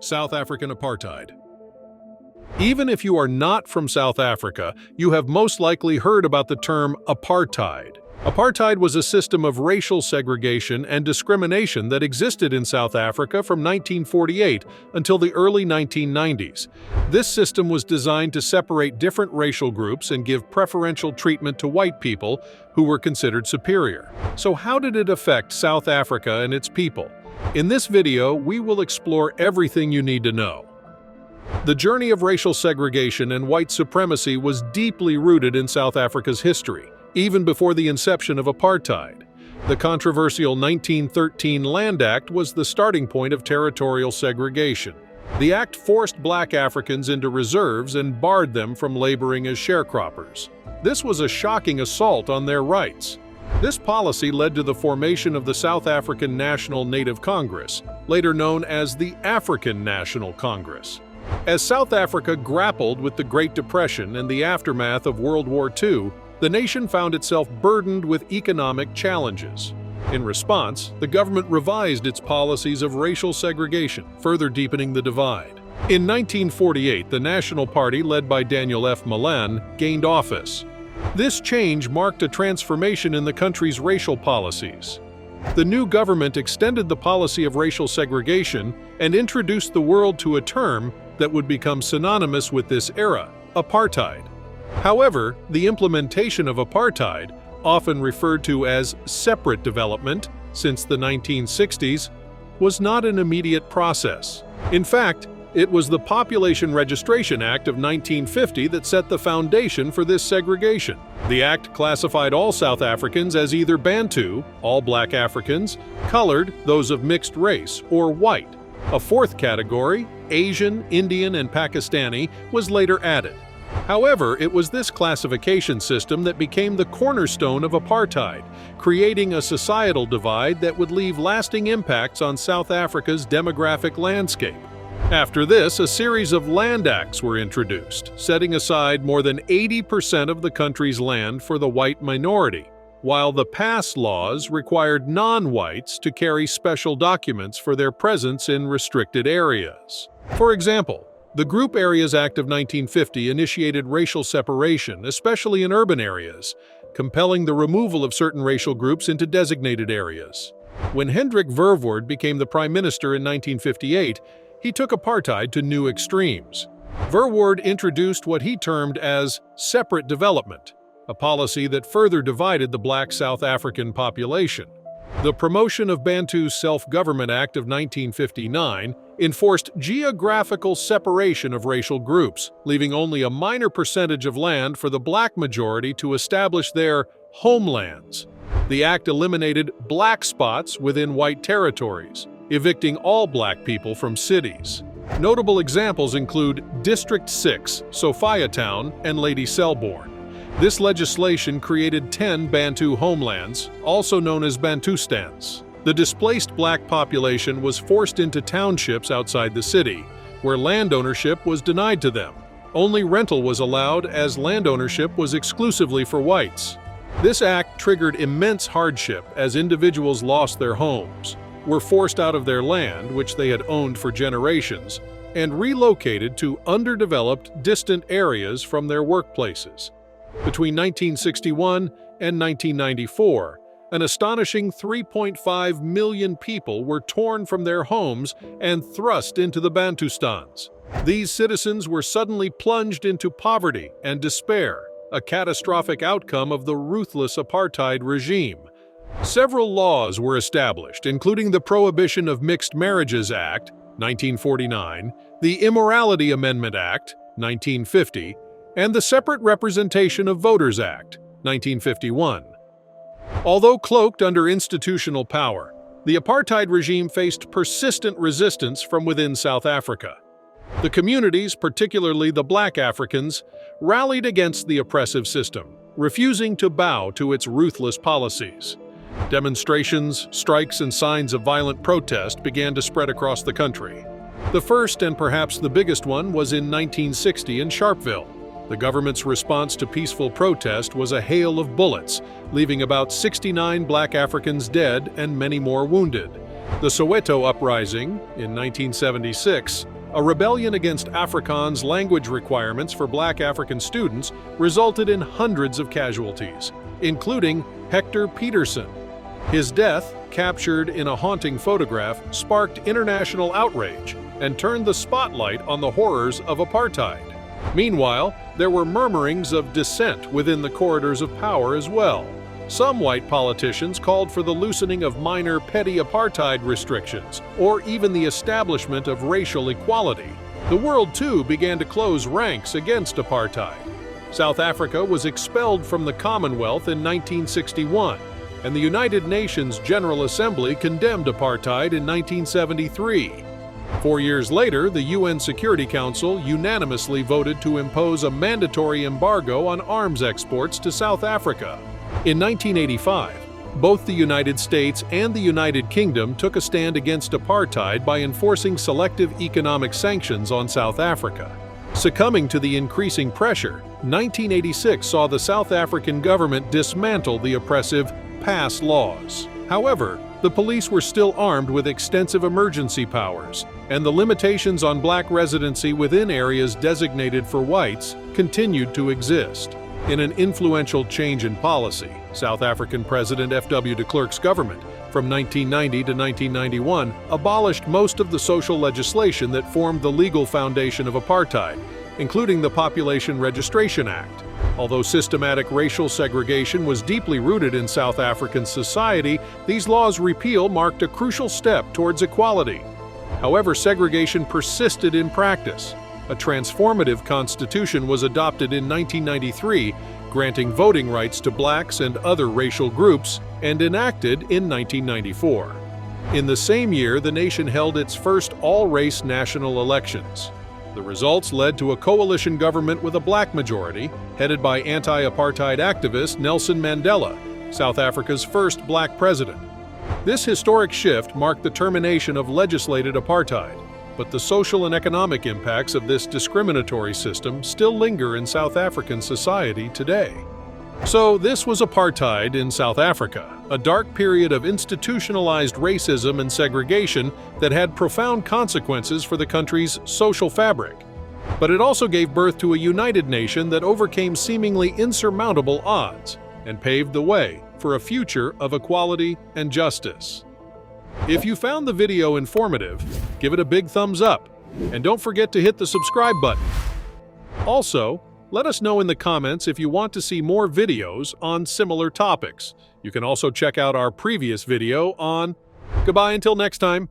South African Apartheid. Even if you are not from South Africa, you have most likely heard about the term apartheid. Apartheid was a system of racial segregation and discrimination that existed in South Africa from 1948 until the early 1990s. This system was designed to separate different racial groups and give preferential treatment to white people who were considered superior. So how did it affect South Africa and its people? In this video, we will explore everything you need to know. The journey of racial segregation and white supremacy was deeply rooted in South Africa's history, even before the inception of apartheid. The controversial 1913 Land Act was the starting point of territorial segregation. The act forced black Africans into reserves and barred them from laboring as sharecroppers. This was a shocking assault on their rights. This policy led to the formation of the South African National Native Congress, later known as the African National Congress. As South Africa grappled with the Great Depression and the aftermath of World War II, the nation found itself burdened with economic challenges. In response, the government revised its policies of racial segregation, further deepening the divide. In 1948, the National Party, led by Daniel F. Malan, gained office. This change marked a transformation in the country's racial policies. The new government extended the policy of racial segregation and introduced the world to a term that would become synonymous with this era: apartheid. However, the implementation of apartheid, often referred to as separate development since the 1960s, was not an immediate process. In fact, it was the Population Registration Act of 1950 that set the foundation for this segregation. The act classified all South Africans as either Bantu, all black Africans, colored, those of mixed race, or white. A fourth category, Asian, Indian, and Pakistani, was later added. However, it was this classification system that became the cornerstone of apartheid, creating a societal divide that would leave lasting impacts on South Africa's demographic landscape. After this, a series of land acts were introduced, setting aside more than 80% of the country's land for the white minority, while the pass laws required non-whites to carry special documents for their presence in restricted areas. For example, the Group Areas Act of 1950 initiated racial separation, especially in urban areas, compelling the removal of certain racial groups into designated areas. When Hendrik Verwoerd became the prime minister in 1958, he took apartheid to new extremes. Verwoerd introduced what he termed as separate development, a policy that further divided the black South African population. The Promotion of Bantu Self-Government Act of 1959 enforced geographical separation of racial groups, leaving only a minor percentage of land for the black majority to establish their homelands. The act eliminated black spots within white territories, evicting all black people from cities. Notable examples include District 6, Sophiatown, and Lady Selborne. This legislation created 10 Bantu homelands, also known as Bantustans. The displaced black population was forced into townships outside the city, where land ownership was denied to them. Only rental was allowed, as land ownership was exclusively for whites. This act triggered immense hardship as individuals lost their homes, were forced out of their land, which they had owned for generations, and relocated to underdeveloped, distant areas from their workplaces. Between 1961 and 1994, an astonishing 3.5 million people were torn from their homes and thrust into the Bantustans. These citizens were suddenly plunged into poverty and despair, a catastrophic outcome of the ruthless apartheid regime. Several laws were established, including the Prohibition of Mixed Marriages Act, 1949, the Immorality Amendment Act, 1950, and the Separate Representation of Voters Act, 1951. Although cloaked under institutional power, the apartheid regime faced persistent resistance from within South Africa. The communities, particularly the black Africans, rallied against the oppressive system, refusing to bow to its ruthless policies. Demonstrations, strikes, and signs of violent protest began to spread across the country. The first and perhaps the biggest one was in 1960 in Sharpeville. The government's response to peaceful protest was a hail of bullets, leaving about 69 black Africans dead and many more wounded. The Soweto Uprising in 1976, a rebellion against Afrikaans language requirements for Black African students, resulted in hundreds of casualties, including Hector Peterson. His death, captured in a haunting photograph, sparked international outrage and turned the spotlight on the horrors of apartheid. Meanwhile, there were murmurings of dissent within the corridors of power as well. Some white politicians called for the loosening of minor petty apartheid restrictions, or even the establishment of racial equality. The world, too, began to close ranks against apartheid. South Africa was expelled from the Commonwealth in 1961, and the United Nations General Assembly condemned apartheid in 1973. 4 years later, the UN Security Council unanimously voted to impose a mandatory embargo on arms exports to South Africa. In 1985, both the United States and the United Kingdom took a stand against apartheid by enforcing selective economic sanctions on South Africa. Succumbing to the increasing pressure, 1986 saw the South African government dismantle the oppressive pass laws. However, the police were still armed with extensive emergency powers, and the limitations on black residency within areas designated for whites continued to exist. In an influential change in policy, South African President F.W. de Klerk's government, from 1990 to 1991, abolished most of the social legislation that formed the legal foundation of apartheid, including the Population Registration Act. Although systematic racial segregation was deeply rooted in South African society, these laws' repeal marked a crucial step towards equality. However, segregation persisted in practice. A transformative constitution was adopted in 1993, granting voting rights to blacks and other racial groups, and enacted in 1994. In the same year, the nation held its first all-race national elections. The results led to a coalition government with a black majority, headed by anti-apartheid activist Nelson Mandela, South Africa's first black president. This historic shift marked the termination of legislated apartheid, but the social and economic impacts of this discriminatory system still linger in South African society today. So this was apartheid in South Africa, a dark period of institutionalized racism and segregation that had profound consequences for the country's social fabric. But it also gave birth to a united nation that overcame seemingly insurmountable odds and paved the way for a future of equality and justice. If you found the video informative, give it a big thumbs up, and don't forget to hit the subscribe button. Also, let us know in the comments if you want to see more videos on similar topics. You can also check out our previous video on... Goodbye until next time.